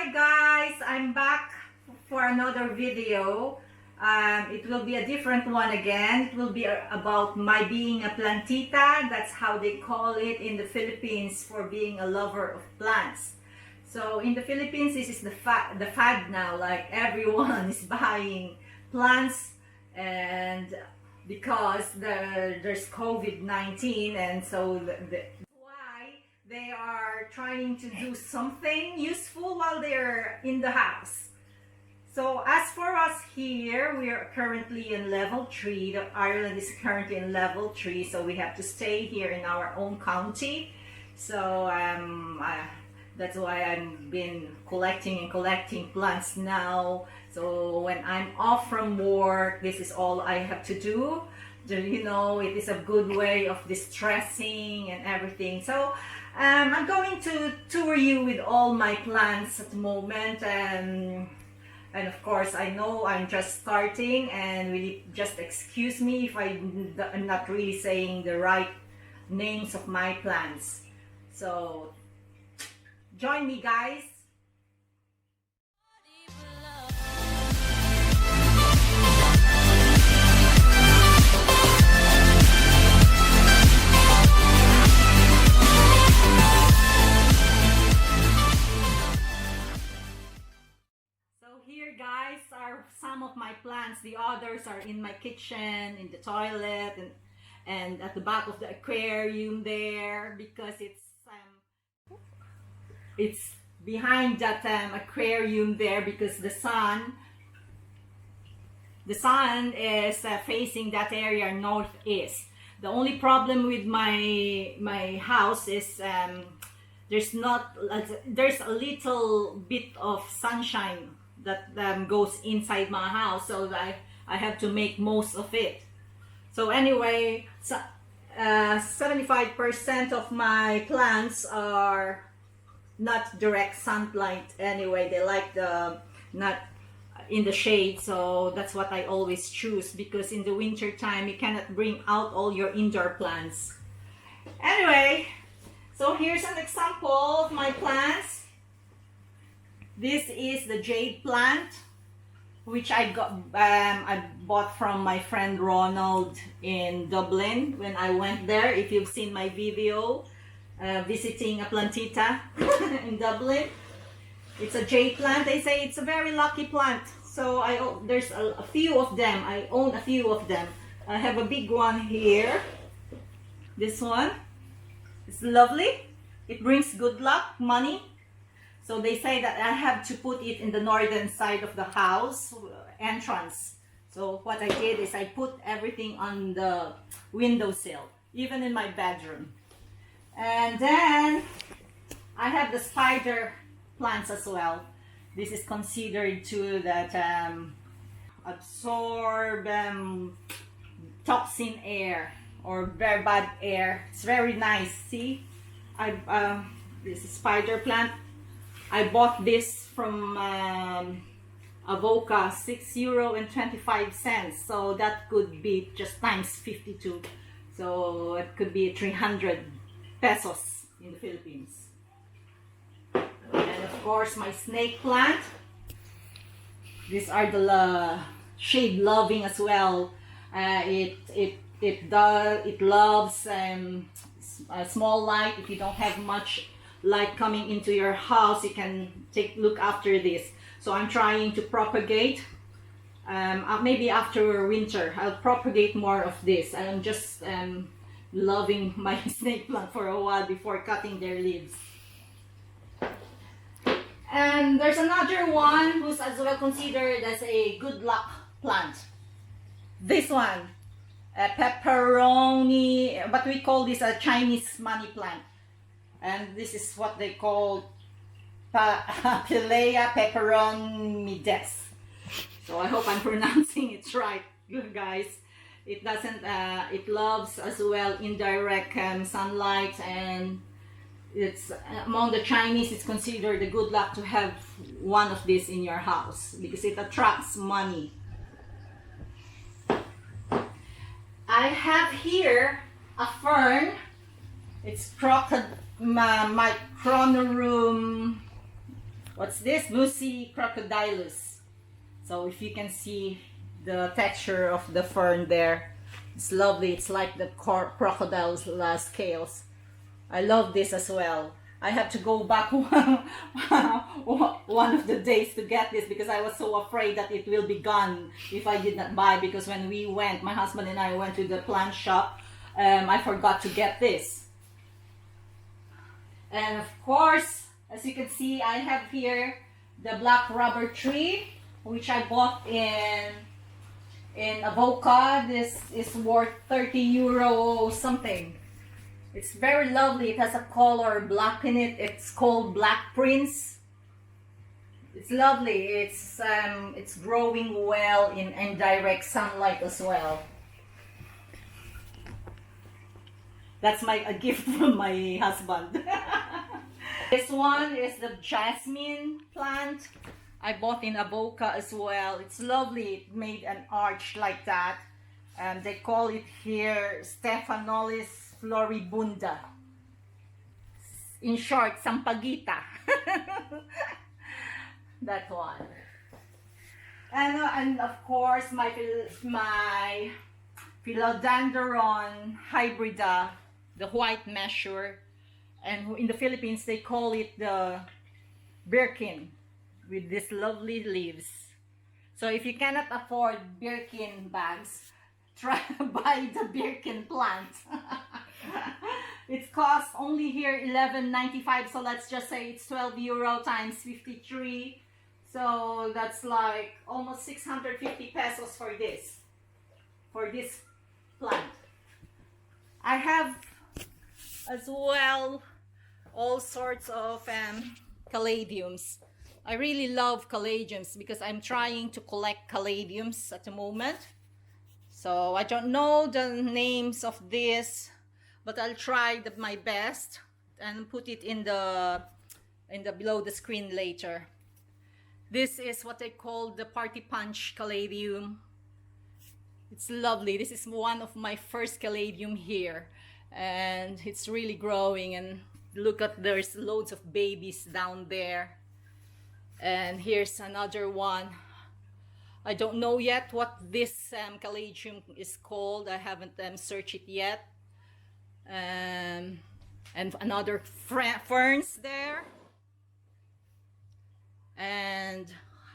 Hi guys, I'm back for another video. It will be a different one again. It will be about my being a plantita. That's how they call it in the Philippines, for being a lover of plants. So in the Philippines, this is the fad now. Like everyone is buying plants, and because there's COVID-19, and so why they are trying to do something useful while they're in the house. So as for us here, we are currently in level 3. Ireland is currently in level 3, so we have to stay here in our own county. So that's why I've been collecting plants now. So when I'm off from work, this is all I have to do. You know, it is a good way of distressing and everything. So I'm going to tour you with all my plants at the moment. And of course, I know I'm just starting, and really just excuse me if I'm not really saying the right names of my plants. So join me, guys. Here guys are some of my plants. The others are in my kitchen, in the toilet, and at the back of the aquarium there, because it's behind that aquarium there, because the sun is facing that area northeast. The only problem with my house is there's a little bit of sunshine that goes inside my house, so I have to make most of it. So anyway, 75% of my plants are not direct sunlight anyway. They like not in the shade, so that's what I always choose, because in the winter time you cannot bring out all your indoor plants. Anyway, so here's an example of my plants. This is the jade plant, which I bought from my friend Ronald in Dublin when I went there. If you've seen my video visiting a plantita in Dublin, it's a jade plant. They say it's a very lucky plant. So there's a few of them. I own a few of them. I have a big one here. This one, it's lovely. It brings good luck, money. So they say that I have to put it in the northern side of the house entrance. So what I did is I put everything on the windowsill, even in my bedroom. And then I have the spider plants as well. This is considered to that absorb toxin air or very bad air. It's very nice. See, this is spider plant. I bought this from Avoca, €6.25. So that could be just times 52. So it could be 300 pesos in the Philippines. And of course, my snake plant. These are the shade loving as well. It loves small light. If you don't have much light coming into your house, you can look after this. So I'm trying to propagate. Maybe after winter I'll propagate more of this. I'm just loving my snake plant for a while before cutting their leaves. And there's another one who's as well considered as a good luck plant. This one, a pepperoni, but we call this a Chinese money plant. And this is what they call Pilea peperonides. So I hope I'm pronouncing it right, you guys. It doesn't. It loves as well indirect sunlight, and it's among the Chinese. It's considered a good luck to have one of these in your house because it attracts money. I have here a fern. It's Micronorum what's this? Lucy crocodilus. So if you can see the texture of the fern there, it's lovely. It's like the crocodile's scales. I love this as well. I have to go back one of the days to get this because I was so afraid that it will be gone if I did not buy, because when we went, my husband and I went to the plant shop, I forgot to get this. And of course, as you can see, I have here the black rubber tree, which I bought in Avoca. This is worth 30 euro something. It's very lovely. It has a color black in it. It's called Black Prince. It's lovely. It's growing well in indirect sunlight as well. That's a gift from my husband. This one is the jasmine plant. I bought in Avoca as well. It's lovely. It made an arch like that. And they call it here Stephanolis floribunda. In short, Sampaguita. That one. And of course, my philodendron hybrida, the white measure. And in the Philippines, they call it the Birkin, with these lovely leaves. So if you cannot afford Birkin bags, try to buy the Birkin plant. It costs only here 11.95, so let's just say it's 12 euro times 53. So that's like almost 650 pesos for this plant. I have as well all sorts of caladiums. I really love caladiums because I'm trying to collect caladiums at the moment. So I don't know the names of this, but I'll try my best and put it in the below the screen later. This is what I call the party punch caladium. It's lovely. This is one of my first caladium here, and it's really growing. And look at, there's loads of babies down there. And here's another one. I don't know yet what this caladium is called. I haven't searched it yet. And another ferns there. And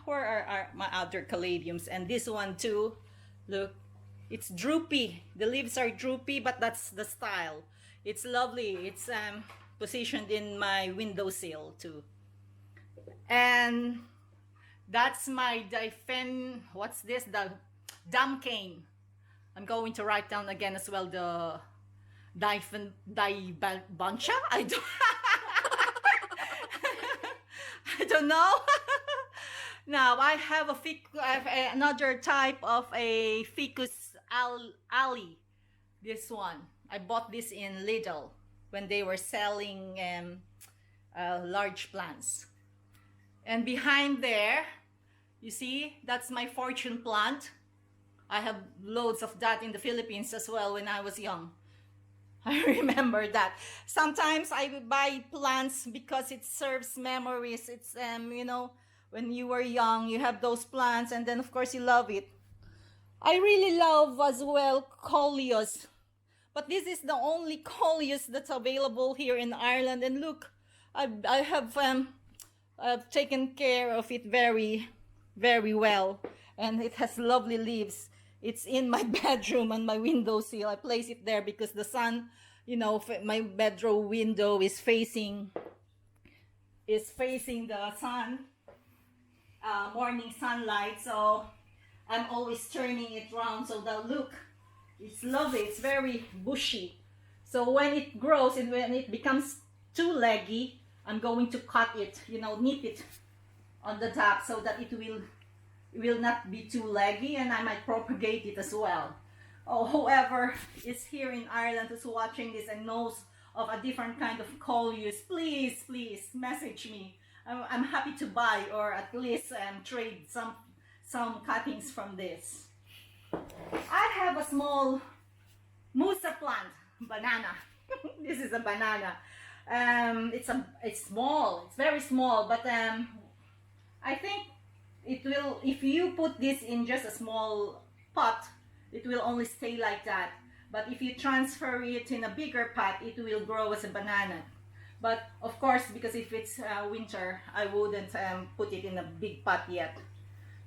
where are my other caladiums? And this one too. Look, it's droopy. The leaves are droopy, but that's the style. It's lovely. It's positioned in my windowsill too. And that's my what's this? The dam cane. I'm going to write down again as well the bancha. I don't know. Now I have another type of a ficus alley. This one I bought this in Lidl when they were selling large plants. And behind there, you see, that's my fortune plant. I have loads of that in the Philippines as well when I was young. I remember that. Sometimes I would buy plants because it serves memories. It's, you know, when you were young, you have those plants and then of course you love it. I really love as well coleus. But this is the only coleus that's available here in Ireland. And look, I have I've taken care of it very, very well, and it has lovely leaves. It's in my bedroom on my windowsill. I place it there because the sun, you know, my bedroom window is facing the sun, morning sunlight. So I'm always turning it around so that look, it's lovely. It's very bushy. So when it grows and when it becomes too leggy, I'm going to cut it, you know, nip it on the top so that it will not be too leggy, and I might propagate it as well. Oh, whoever is here in Ireland who's watching this and knows of a different kind of coleus, please message me. I'm happy to buy or at least trade some cuttings from this. I have a small musa plant, banana. This is a banana. It's small. It's very small, but I think it will, if you put this in just a small pot, it will only stay like that. But if you transfer it in a bigger pot, it will grow as a banana. But of course, because if it's winter, I wouldn't put it in a big pot yet.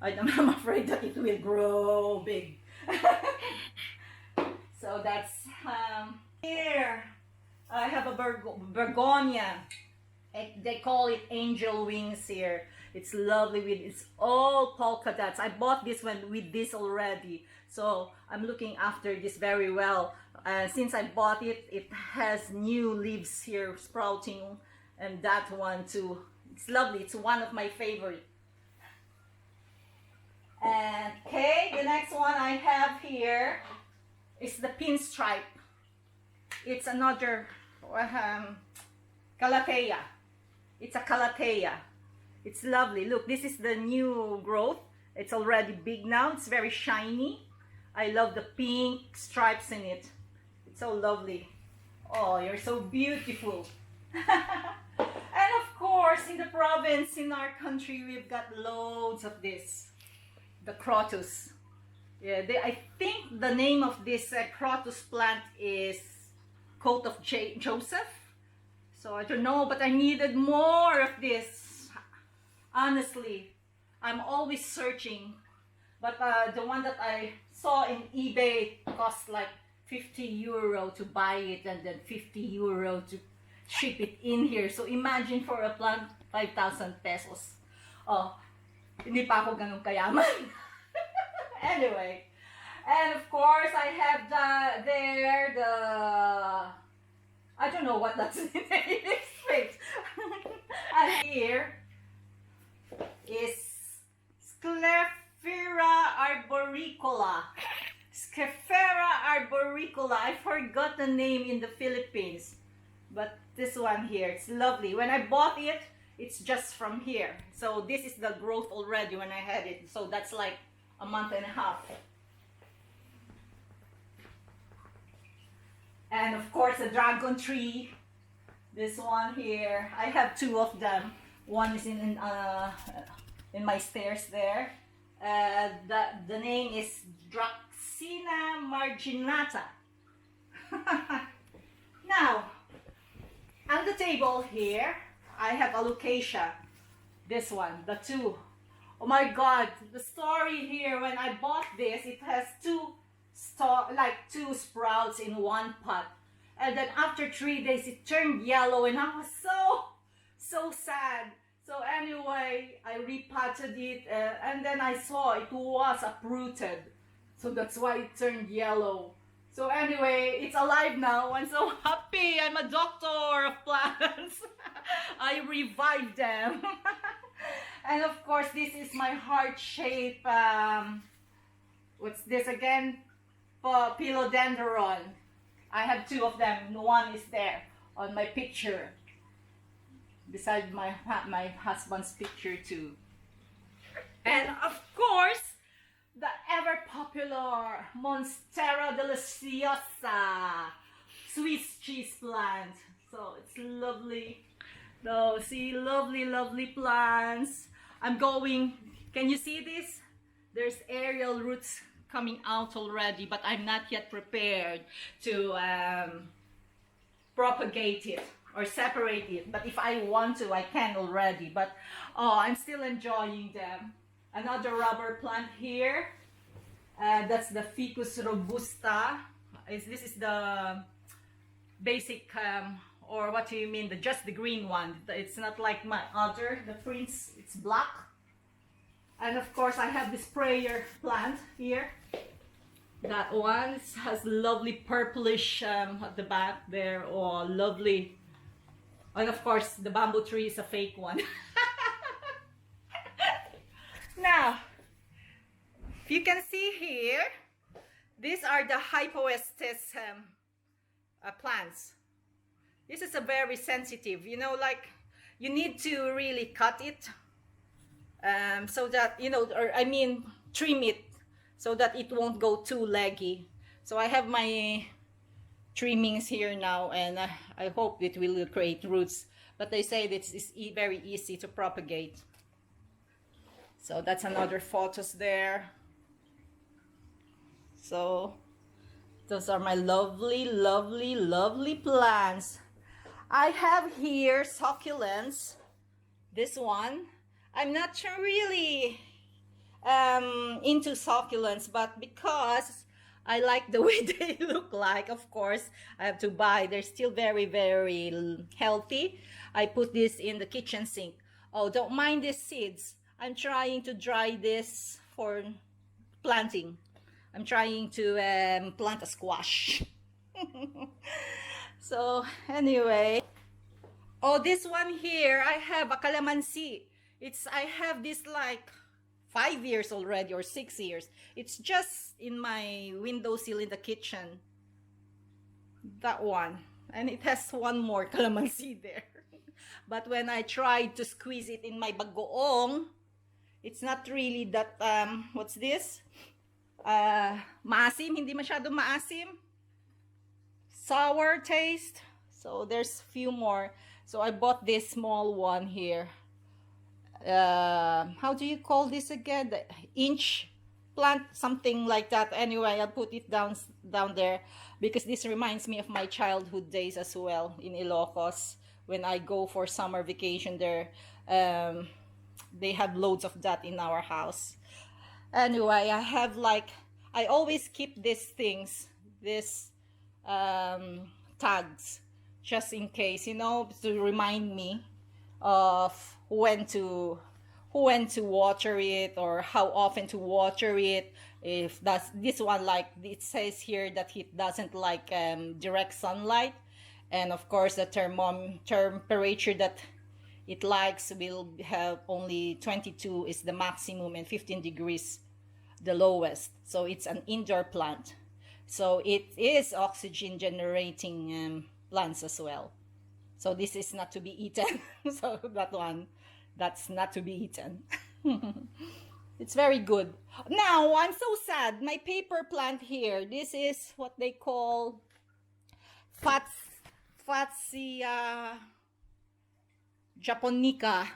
I'm afraid that it will grow big. So that's here. I have a begonia. They call it angel wings here. It's lovely with, it's all polka dots. I bought this one with this already. So I'm looking after this very well. Since I bought it, it has new leaves here sprouting, and that one too. It's lovely. It's one of my favorite. And okay, the next one I have here is the pinstripe. It's another calathea. It's a calathea. It's lovely. Look, this is the new growth. It's already big now. It's very shiny. I love the pink stripes in it. It's so lovely. Oh, you're so beautiful. And of course, in the province, in our country, we've got loads of this. The crotus. Yeah, I think the name of this crotus plant is Coat of Joseph. So I don't know, but I needed more of this. Honestly, I'm always searching. But the one that I saw in eBay cost like 50 euro to buy it, and then 50 euro to ship it in here. So imagine for a plant, 5,000 pesos. Oh, hindi pa ako ganun kayaman. Anyway, and of course I have the I don't know what that's in English. And here is Sclephera arboricola. Sclephera arboricola. I forgot the name in the Philippines, but this one here, it's lovely. When I bought it, it's just from here. So this is the growth already when I had it. So that's like a month and a half. And of course the dragon tree. This one here, I have two of them. One is in my stairs there. The name is Dracaena marginata. Now, on the table here, I have alocasia. This one, the two. Oh my God, the story here, when I bought this, it has two sprouts in one pot. And then after 3 days, it turned yellow, and I was so sad. So anyway, I repotted it, and then I saw it was uprooted. So that's why it turned yellow. So anyway, it's alive now. I'm so happy. I'm a doctor of plants. I revived them. And of course, this is my heart shape. What's this again? Philodendron. I have two of them. One is there on my picture, beside my husband's picture too. And of course, the ever popular Monstera deliciosa Swiss cheese plant. So it's lovely. No, see, lovely plants. I'm going, can you see this? There's aerial roots coming out already, but I'm not yet prepared to propagate it or separate it. But if I want to, I can already. But oh, I'm still enjoying them. Another rubber plant here. That's the Ficus robusta. This is the basic, or what do you mean? Just the green one. It's not like my other, the prince. It's black. And of course, I have this prayer plant here. That one has lovely purplish at the back there. Oh, lovely. And of course, the bamboo tree is a fake one. Now, if you can see here, these are the hypoestes plants. This is a very sensitive, you know, like you need to really cut it so that, you know, or I mean trim it so that it won't go too leggy. So I have my trimmings here now, and I hope it will create roots. But they say this is very easy to propagate. So that's another photos there. So those are my lovely, lovely, lovely plants. I have here succulents. This one, I'm not sure really into succulents, but because I like the way they look like, of course, I have to buy. They're still very, very healthy. I put this in the kitchen sink. Oh, don't mind these seeds. I'm trying to dry this for planting. I'm trying to plant a squash. So anyway, oh, this one here, I have a calamansi. I have this like 5 years already, or 6 years. It's just in my windowsill in the kitchen. That one. And it has one more calamansi there. But when I tried to squeeze it in my bagoong, it's not really that, what's this? Maasim, hindi masyado maasim. Sour taste. So there's few more. So I bought this small one here. How do you call this again? The inch plant, something like that. Anyway, I'll put it down there because this reminds me of my childhood days as well in Ilocos. When I go for summer vacation there, they have loads of that in our house. Anyway, I have like, I always keep these things, these tags, just in case, you know, to remind me of when to water it, or how often to water it. If that's this one, like it says here that it doesn't like direct sunlight, and of course the temperature that it likes will have only 22 is the maximum and 15 degrees the lowest. So it's an indoor plant, so it is oxygen generating plants as well. So this is not to be eaten. So that one, that's not to be eaten. It's very good. Now, I'm so sad. My paper plant here, this is what they call Fatsia japonica.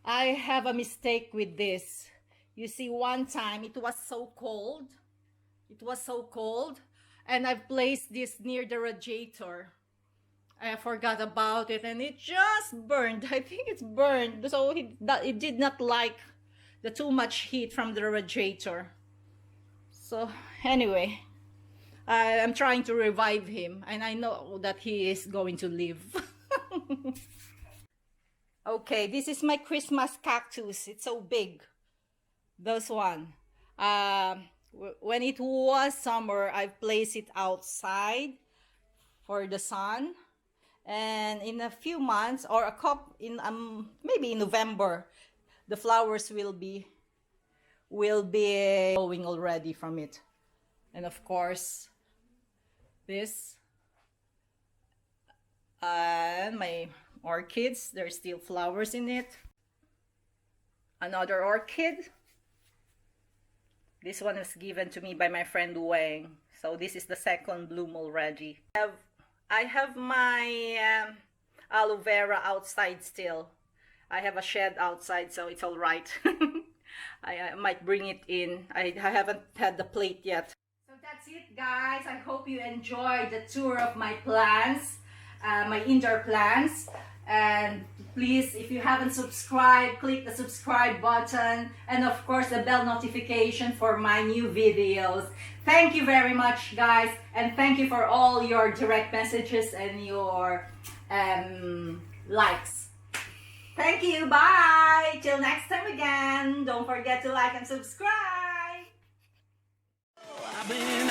I have a mistake with this. You see, one time it was so cold. It was so cold. And I've placed this near the radiator. I forgot about it and it just burned. I think it's burned. So it did not like the too much heat from the radiator. So anyway, I'm trying to revive him and I know that he is going to live. Okay, this is my Christmas cactus. It's so big. This one. When it was summer, I placed it outside for the sun. And in a few months, or maybe in November, the flowers will be growing already from it. And of course, this and my orchids, there's still flowers in it. Another orchid. This one was given to me by my friend Wang. So this is the second bloom already. I have my aloe vera outside still. I have a shed outside, so it's all right. I might bring it in. I haven't had the plate yet. So that's it, guys. I hope you enjoyed the tour of my plants, my indoor plants. And please, if you haven't subscribed, click the subscribe button, and of course the bell notification for my new videos. Thank you very much, guys, and thank you for all your direct messages and your likes. Thank you. Bye. Till next time again. Don't forget to like and subscribe. I've been